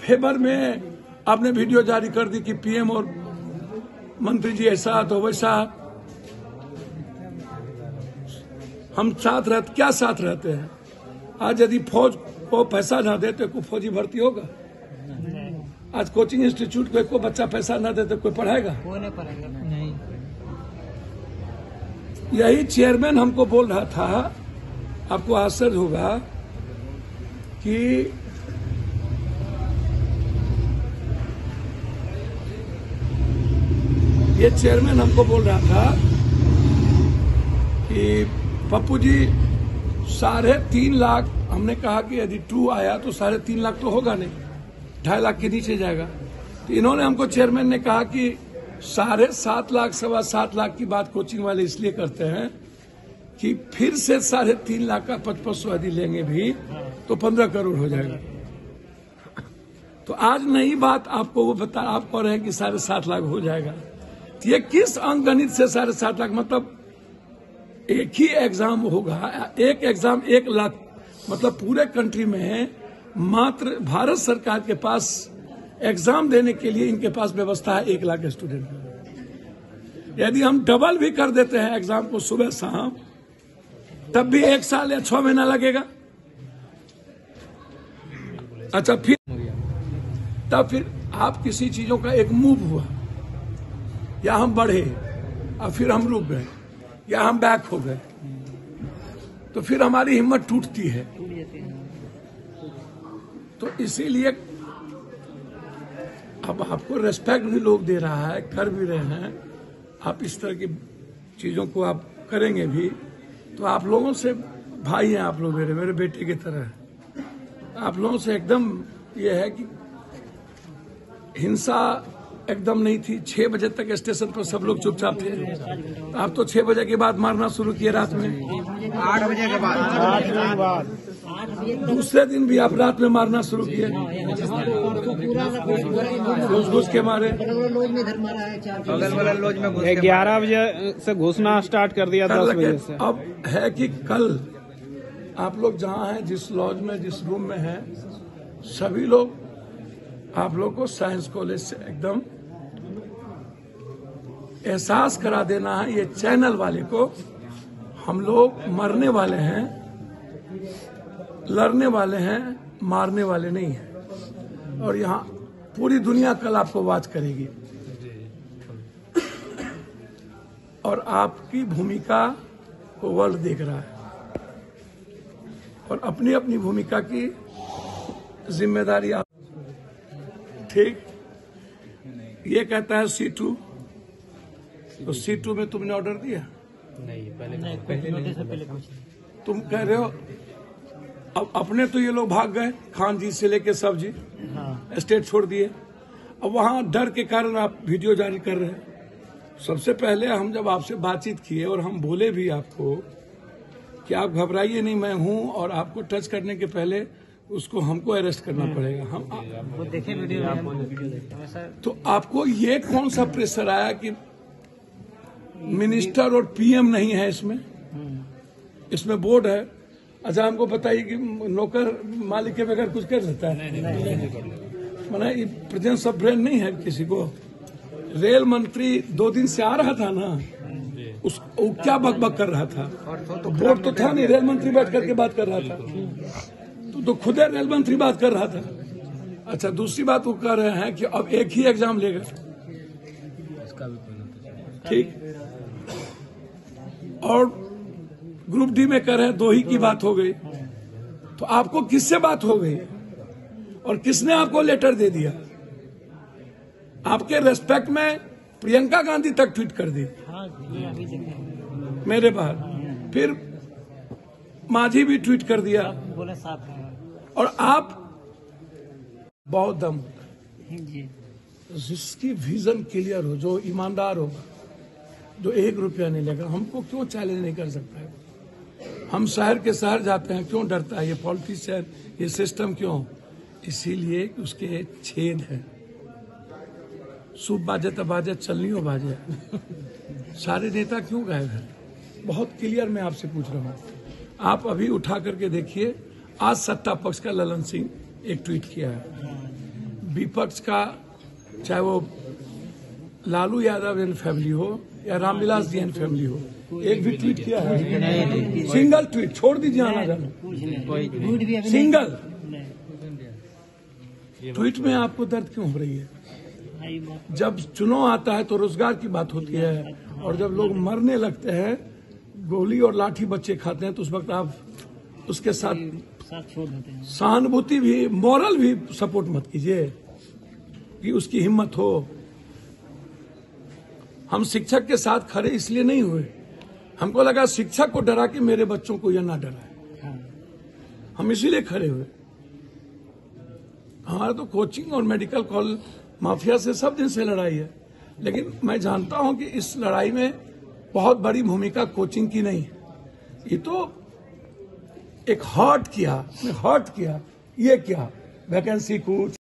Favour में आपने video जारी कर दी कि पीएम और मंत्री जी ऐसा तो वैसा। हम साथ रहते, क्या साथ रहते हैं? आज यदि फौज को पैसा ना दे तो कोई फौजी भर्ती होगा? आज कोचिंग इंस्टीट्यूट को कोई बच्चा पैसा ना दे तो कोई पढ़ाएगा? कोई नहीं पढ़ाएगा। नहीं। यही चेयरमैन हमको बोल रहा था, आपको आश्चर्य होगा कि ये चेयरमैन हमको बोल रहा था कि पप्पू जी 3.5 लाख, हमने कहा कि यदि 2 आया तो 3.5 लाख तो होगा नहीं, 2.5 लाख के नीचे जाएगा। तो इन्होंने हमको, चेयरमैन ने कहा कि 7.5 लाख 7.25 लाख की बात कोचिंग वाले इसलिए करते हैं कि फिर से 3.5 लाख का 5500 यदि लेंगे भी तो 15 करोड़ हो जाएगा। तो आज नई बात आपको वो बता, आप कह रहे हैं कि 7.5 लाख हो जाएगा। तो ये किस अंकगणित से 7.5 लाख? मतलब एक ही एग्जाम होगा, एक एग्जाम 1 लाख, मतलब पूरे कंट्री में मात्र भारत सरकार के पास एग्जाम देने के लिए इनके पास व्यवस्था है 1 लाख स्टूडेंट की। यदि हम डबल भी कर देते हैं एग्जाम को सुबह शाम, तब भी 1 साल या 6 महीना लगेगा। अच्छा, फिर आप किसी चीजों का एक मूव हुआ, या हम बढ़े और फिर हम रुक गए, या हम बैक हो गए, तो फिर हमारी हिम्मत टूटती है। तो इसीलिए अब आपको रेस्पेक्ट भी लोग दे रहा है, कर भी रहे हैं। आप इस तरह की चीजों को आप करेंगे भी, तो आप लोगों से, भाई हैं आप लोग, मेरे बेटे की तरह। आप लोगों से एकदम ये है कि हिंसा एकदम नहीं थी। 6 बजे तक स्टेशन पर सब लोग चुपचाप थे। आप तो 6 बजे के बाद मारना शुरू किए, रात में 8 बजे के बाद, दूसरे दिन भी आप रात में मारना शुरू किए, घुस के मारे। बगल वाला लॉज में 11 बजे से घुसना स्टार्ट कर दिया, 10 बजे से। अब है कि कल आप लोग जहाँ हैं, जिस लॉज में, जिस रूम में हैं, सभी लोग, आप लोग को साइंस कॉलेज से एकदम एहसास करा देना है, ये चैनल वाले को, हम लोग मरने वाले हैं, लड़ने वाले हैं, मारने वाले नहीं हैं। और यहाँ पूरी दुनिया कल आपको वॉच करेगी, और आपकी भूमिका को वर्ल्ड देख रहा है, और अपनी अपनी भूमिका की जिम्मेदारी आप, ठीक। ये कहता है C2, तो C2 में तुमने ऑर्डर दिया? नहीं, पहले तुम कह रहे हो अब अपने तो ये लोग भाग गए, खान जी से लेके सब जी, स्टेट छोड़ दिए। अब वहां डर के कारण आप वीडियो जारी कर रहे हैं। सबसे पहले हम जब आपसे बातचीत किए और हम बोले भी आपको कि आप घबराइए नहीं, मैं हूं, और आपको टच करने के पहले उसको हमको अरेस्ट करना पड़ेगा। हम वो देखे वीडियो, तो आपको ये कौन सा प्रेशर आया कि मिनिस्टर और पीएम नहीं है इसमें बोर्ड है? अच्छा, हमको बताइए कि नौकर मालिक के बगैर कुछ कर सकता है? माना प्रेजेंस ऑफ ब्रेन नहीं है किसी को। रेल मंत्री 2 दिन से आ रहा था ना, वो क्या बकबक कर रहा था? तो बोर्ड तो था नहीं, रेल मंत्री बैठ करके बात कर रहा था, तो खुद रेल मंत्री बात कर रहा था। अच्छा, दूसरी बात वो कह रहे हैं कि अब एक ही एग्जाम लेगा, ठीक। और ग्रुप डी में कह रहे हैं 2 ही की बात हो गई। तो आपको किससे बात हो गई और किसने आपको लेटर दे दिया? आपके रेस्पेक्ट में प्रियंका गांधी तक ट्वीट कर दी मेरे बाद, फिर माझी भी ट्वीट कर दिया, बोले साथ हैं। और आप बहुत दम होता है, जिसकी विजन क्लियर हो, जो ईमानदार होगा, जो 1 रुपया नहीं लेगा, हमको क्यों चैलेंज नहीं कर सकता है? हम शहर के शहर जाते हैं, क्यों डरता है ये पॉलिटिशियन, ये सिस्टम क्यों? इसीलिए उसके छेद है। सूप बाजे तब बाजे, चलनी हो बाजे। सारे नेता क्यों गायब हैं? बहुत क्लियर मैं आपसे पूछ रहा हूँ। आप अभी उठा करके देखिए, आज सत्ता पक्ष का ललन सिंह एक ट्वीट किया है, विपक्ष का, चाहे वो लालू यादव एंड फैमिली हो या रामविलास जी एंड फैमिली हो, एक भी ट्वीट किया है? सिंगल ट्वीट, छोड़ दीजिए आना जाना, सिंगल ट्वीट में आपको दर्द क्यों हो रही है? जब चुनाव आता है तो रोजगार की बात होती है, और जब लोग मरने लगते हैं, गोली और लाठी बच्चे खाते हैं, तो उस वक्त आप उसके साथ छोड़ देते हैं। सहानुभूति भी, मॉरल भी सपोर्ट मत कीजिए कि उसकी हिम्मत हो। हम शिक्षक के साथ खड़े इसलिए नहीं हुए, हमको लगा शिक्षक को डरा के मेरे बच्चों को यह ना डराए, हम इसीलिए खड़े हुए। हमारा तो कोचिंग और मेडिकल कॉलेज माफिया से सब दिन से लड़ाई है, लेकिन मैं जानता हूं कि इस लड़ाई में बहुत बड़ी भूमिका कोचिंग की नहीं है। ये तो एक हर्ट किया, ये क्या वैकेंसी कुछ